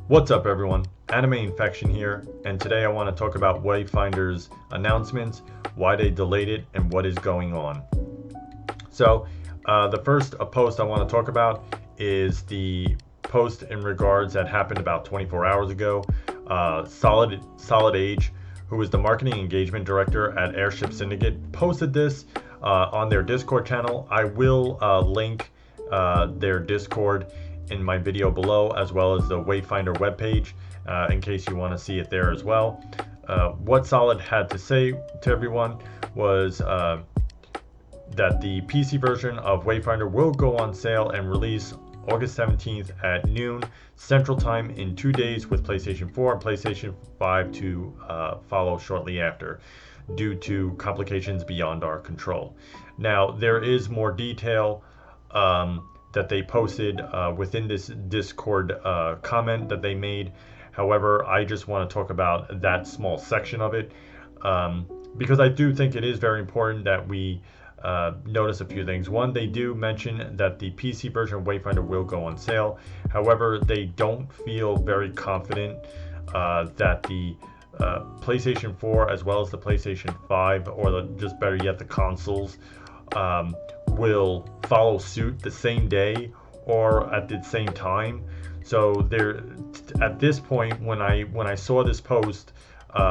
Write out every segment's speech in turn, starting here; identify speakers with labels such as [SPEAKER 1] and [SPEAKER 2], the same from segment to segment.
[SPEAKER 1] What's up everyone, Anime Infection here, and today I want to talk about Wayfinder's announcements, why they delayed it, and what is going on. So the first post I want to talk about is the post in regards that happened about 24 hours ago. Solid Age, who is the marketing engagement director at Airship Syndicate, posted this on their Discord channel. I will link their Discord in my video below, as well as the Wayfinder webpage, in case you want to see it there as well. What Solid had to say to everyone was that the PC version of Wayfinder will go on sale and release August 17th at noon Central Time in 2 days, with PlayStation 4 and PlayStation 5 to follow shortly after, due to complications beyond our control. Now, there is more detail that they posted within this Discord comment that they made. However, I just want to talk about that small section of it, because I do think it is very important that we notice a few things. One, they do mention that the PC version of Wayfinder will go on sale. However, they don't feel very confident that the PlayStation 4 as well as the PlayStation 5, or just better yet, the consoles, will follow suit the same day or at the same time. So there, at this point, when I saw this post, when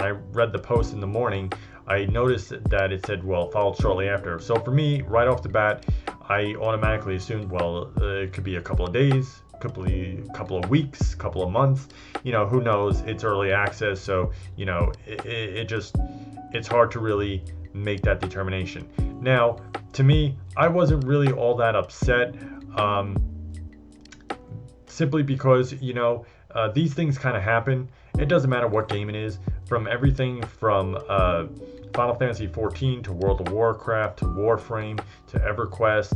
[SPEAKER 1] I read the post in the morning, I noticed that it said, well, followed shortly after. So for me, right off the bat, I automatically assumed, well, it could be a couple of days, couple of weeks, couple of months, who knows. It's early access, so it's hard to really make that determination. Now, to me, I wasn't really all that upset, simply because these things kind of happen. It doesn't matter what game it is, from everything from Final Fantasy XIV to World of Warcraft to Warframe to EverQuest.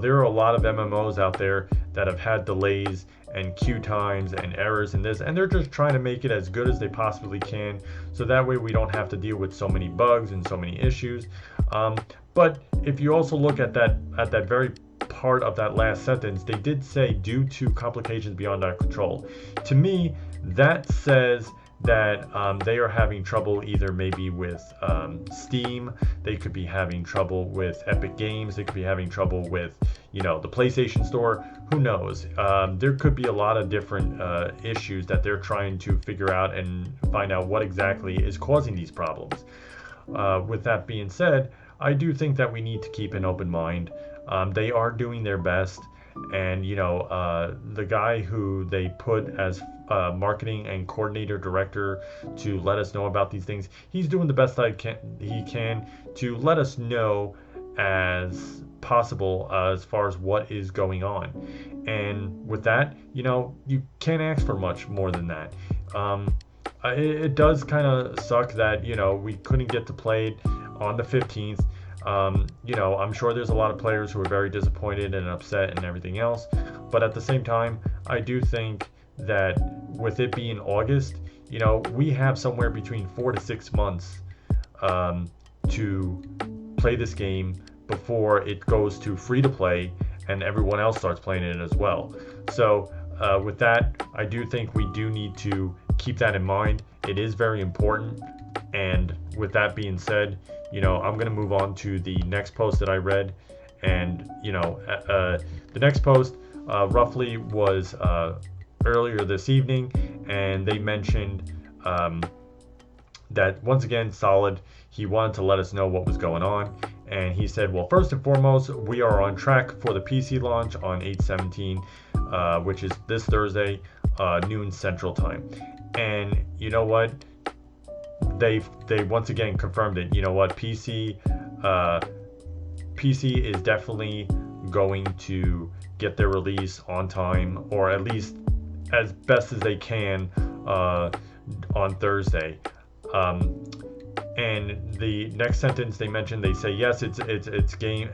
[SPEAKER 1] There are a lot of MMOs out there that have had delays and queue times and errors in this, and they're just trying to make it as good as they possibly can, so that way we don't have to deal with so many bugs and so many issues. But if you also look at that very part of that last sentence, they did say due to complications beyond our control. To me, that says that they are having trouble either maybe with Steam, they could be having trouble with Epic Games, they could be having trouble with the PlayStation Store, who knows. There could be a lot of different issues that they're trying to figure out and find out what exactly is causing these problems. With that being said, I do think that we need to keep an open mind. They are doing their best, and the guy who they put as marketing and coordinator director to let us know about these things, he's doing the best he can to let us know as possible as far as what is going on. And with that, you can't ask for much more than that. It does kind of suck that we couldn't get to play it on the 15th. I'm sure there's a lot of players who are very disappointed and upset and everything else, but at the same time, I do think that with it being August, we have somewhere between 4 to 6 months to play this game before it goes to free to play and everyone else starts playing it as well. So with that, I do think we do need to keep that in mind. It is very important. And with that being said, I'm going to move on to the next post that I read. And, the next post roughly was earlier this evening, and they mentioned that once again, Solid, he wanted to let us know what was going on. And he said, well, first and foremost, we are on track for the PC launch on 8/17, which is this Thursday, noon Central Time. And you know what? They once again confirmed it. PC is definitely going to get their release on time, or at least as best as they can, on Thursday. And the next sentence they mentioned, they say, yes, it's game,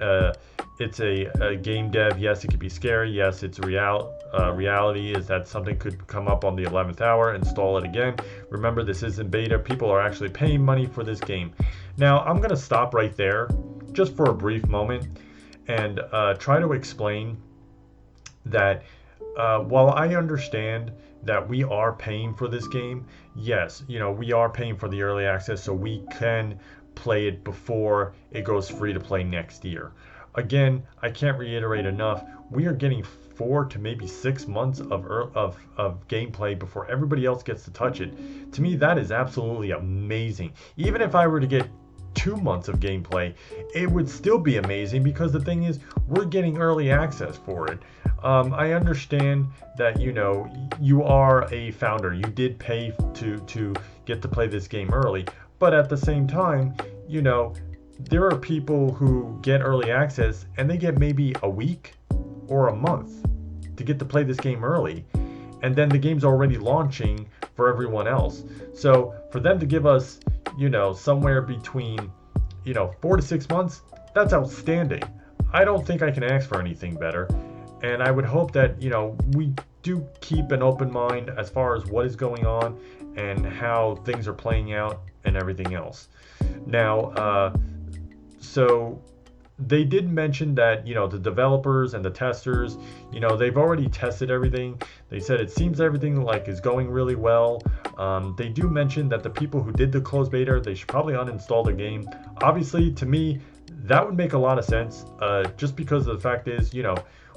[SPEAKER 1] it's a game dev. Yes, it could be scary. Yes, it's reality is that something could come up on the 11th hour, install it again. Remember, this isn't beta. People are actually paying money for this game. Now, I'm going to stop right there just for a brief moment and try to explain that while I understand that we are paying for this game, yes, we are paying for the early access so we can play it before it goes free to play next year. Again, I can't reiterate enough. We are getting 4 to maybe 6 months of gameplay before everybody else gets to touch it. To me, that is absolutely amazing. Even if I were to get 2 months of gameplay, it would still be amazing because the thing is, we're getting early access for it. I understand that you are a founder. You did pay to get to play this game early, but at the same time, there are people who get early access and they get maybe a week or a month to get to play this game early, and then the game's already launching for everyone else. So for them to give us somewhere between 4 to 6 months, that's outstanding. I don't think I can ask for anything better, and I would hope that we do keep an open mind as far as what is going on and how things are playing out and everything else. Now, so they did mention that the developers and the testers, they've already tested everything. They said it seems everything is going really well. They do mention that the people who did the closed beta, they should probably uninstall the game. Obviously, to me, that would make a lot of sense, just because the fact is,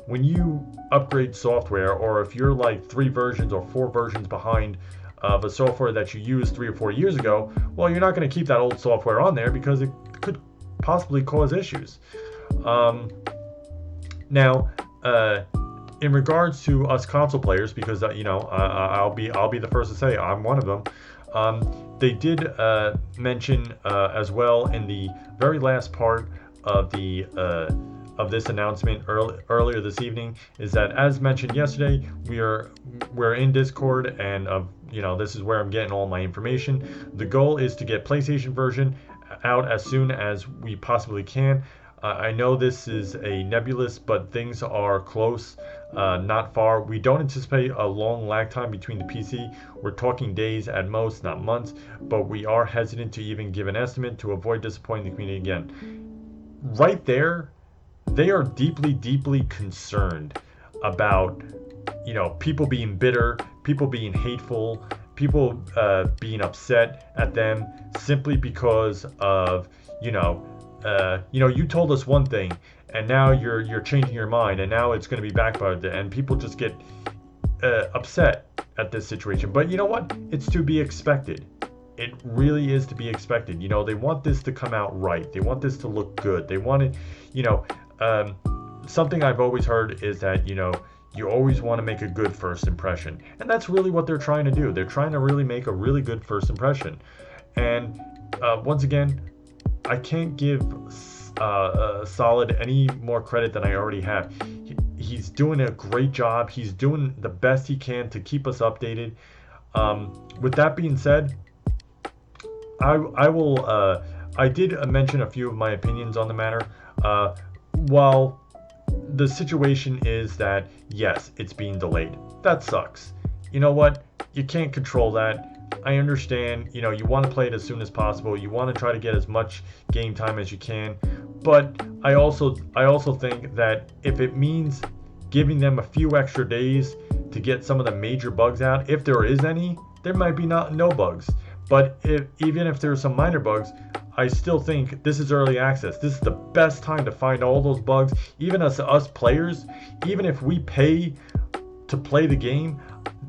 [SPEAKER 1] when you upgrade software, or if you're 3 versions or 4 versions behind of a software that you used 3 or 4 years ago, well, you're not going to keep that old software on there because it could possibly cause issues. Now, in regards to us console players, because I'll be the first to say I'm one of them. They did mention as well in the very last part of of this announcement earlier this evening, is that, as mentioned yesterday, we're in Discord, and this is where I'm getting all my information. The goal is to get PlayStation version out as soon as we possibly can. I know this is a nebulous, but things are close, not far. We don't anticipate a long lag time between the PC. We're talking days at most, not months, but we are hesitant to even give an estimate to avoid disappointing the community again. Right there, they are deeply, deeply concerned about, people being bitter, people being hateful, people being upset at them simply because of, you told us one thing, and now you're changing your mind, and now it's going to be backfired, and people just get upset at this situation. But you know what? It's to be expected. It really is to be expected. They want this to come out right. They want this to look good. They want it, something I've always heard is that, you always want to make a good first impression. And that's really what they're trying to do. They're trying to really make a really good first impression. And once again, I can't give Solid any more credit than I already have. He's doing a great job. He's doing the best he can to keep us updated. With that being said, I did mention a few of my opinions on the matter. While the situation is that, yes, it's being delayed. That sucks. You know what? You can't control that. I understand, you want to play it as soon as possible. You want to try to get as much game time as you can. But I also think that if it means giving them a few extra days to get some of the major bugs out, if there is any, there might be no bugs. But even if there's some minor bugs, I still think this is early access. This is the best time to find all those bugs. Even as us players, even if we pay to play the game,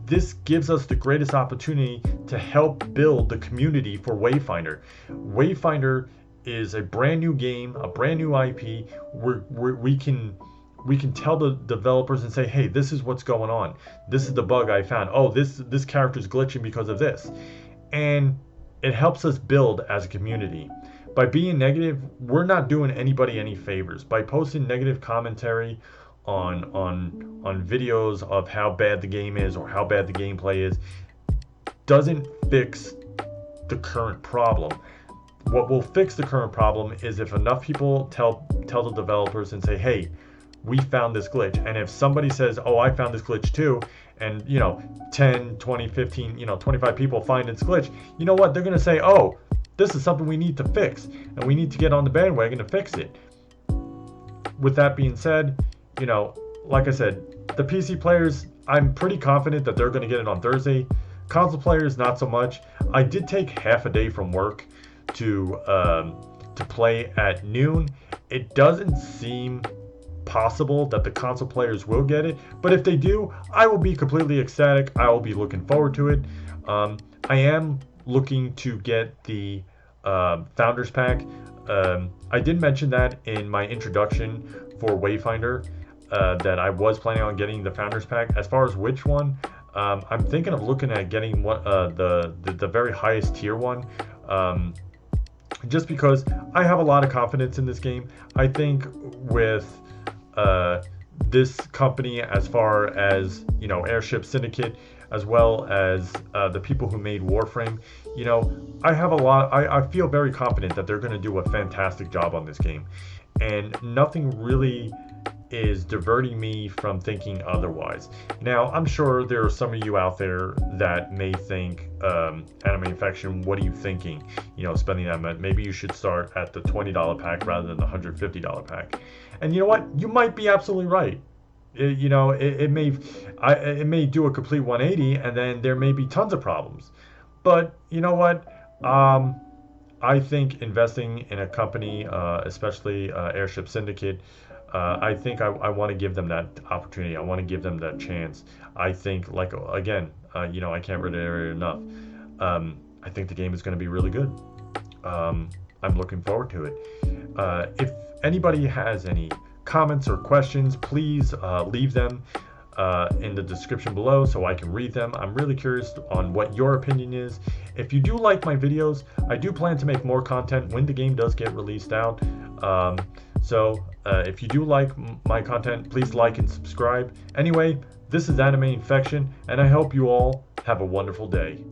[SPEAKER 1] this gives us the greatest opportunity to help build the community for Wayfinder. Wayfinder is a brand new game, a brand new IP. We can tell the developers and say, hey, this is what's going on. This is the bug I found. Oh, this character's glitching because of this. And it helps us build as a community. By being negative, we're not doing anybody any favors. By posting negative commentary on videos of how bad the game is or how bad the gameplay is, doesn't fix the current problem. What will fix the current problem is if enough people tell the developers and say, hey, we found this glitch. And if somebody says, oh, I found this glitch too, and 10, 20, 15, 25 people find this glitch, you know what? They're going to say, oh, this is something we need to fix, and we need to get on the bandwagon to fix it. With that being said, like I said, The PC players, I'm pretty confident that they're going to get it on Thursday. Console players, not so much. I did take half a day from work to play at noon. It doesn't seem possible that the console players will get it, but if they do, I will be completely ecstatic. I will be looking forward to it. I am looking to get the Founders Pack. I did mention that in my introduction for Wayfinder, that I was planning on getting the Founders Pack. As far as which one, I'm thinking of looking at getting one, the very highest tier one. Just because I have a lot of confidence in this game. I think with this company, as far as, you know, Airship Syndicate, as well as the people who made Warframe, you know, I feel very confident that they're going to do a fantastic job on this game, and nothing really is diverting me from thinking otherwise. Now, I'm sure there are some of you out there that may think, Anime Infection, what are you thinking? You know, spending that much. Maybe you should start at the $20 pack rather than the $150 pack. And you know what? You might be absolutely right. You know, it may do a complete 180, and then there may be tons of problems. But you know what? I think investing in a company, especially Airship Syndicate, I think I want to give them that opportunity. I want to give them that chance. I think, like, again, you know, I can't reiterate it enough. I think the game is going to be really good. I'm looking forward to it. If anybody has any comments or questions, please leave them in the description below so I can read them. I'm really curious on what your opinion is. If you do like my videos, I do plan to make more content when the game does get released out. So if you do like my content, please like and subscribe. Anyway, this is Anime Infection, and I hope you all have a wonderful day.